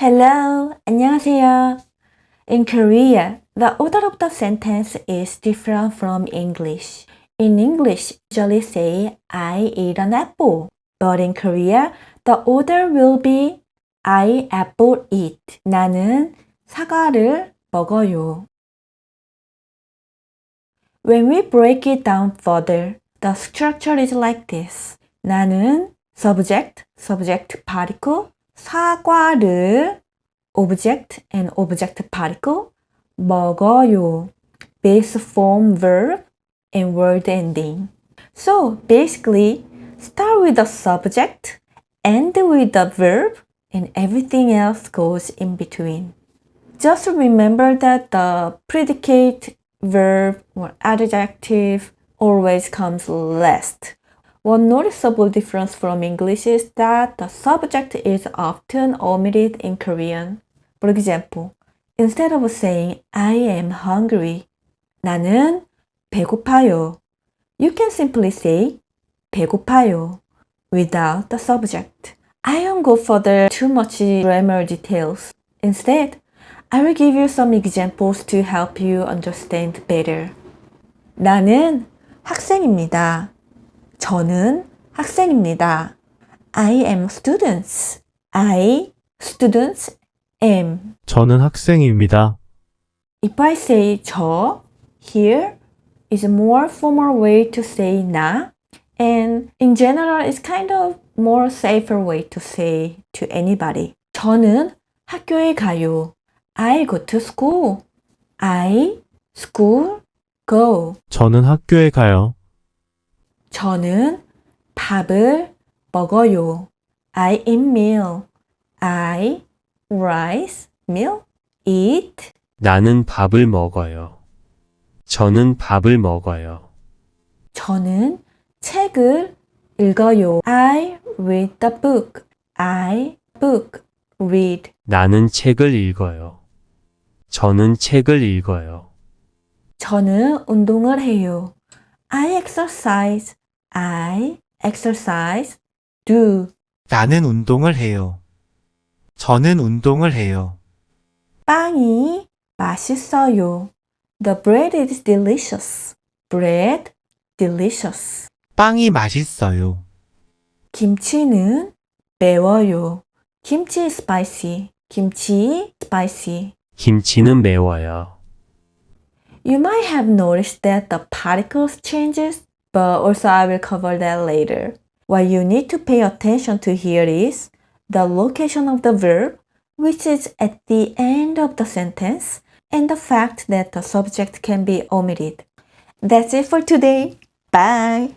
Hello, 안녕하세요. In Korea, the order of the sentence is different from English. In English, usually say I eat an apple. But in Korea, the order will be I apple eat. 나는 사과를 먹어요. When we break it down further, the structure is like this. 나는 subject, subject particle, 사과를 object and object particle 먹어요. Base form verb and word ending. So basically, start with the subject, end with the verb, and everything else goes in between. Just remember that the predicate, verb, or adjective always comes last. One noticeable difference from English is that the subject is often omitted in Korean. For example, instead of saying I am hungry, 나는 배고파요. You can simply say 배고파요 without the subject. I won't go further too much grammar details. Instead, I will give you some examples to help you understand better. 나는 학생입니다. 저는 학생입니다. I am students. I, students, am. 저는 학생입니다. If I say 저, here is a more formal way to say 나, and in general it's kind of more safer way to say to anybody. 저는 학교에 가요. I go to school. I, school, go. 저는 학교에 가요. 저는 밥을 먹어요. I eat meal. I, rice, meal, eat. 나는 밥을 먹어요. 저는 밥을 먹어요. 저는 책을 읽어요. I read the book. I, book, read. 나는 책을 읽어요. 저는 책을 읽어요. 저는 운동을 해요. I exercise. I exercise. Do. 나는 운동을 해요. 저는 운동을 해요. 빵이 맛있어요. The bread is delicious. Bread, delicious. 빵이 맛있어요. 김치는 매워요. 김치 spicy. 김치 spicy. 김치는 매워요. You might have noticed that the particles changes, but also I will cover that later. What you need to pay attention to here is the location of the verb, which is at the end of the sentence, and the fact that the subject can be omitted. That's it for today. Bye!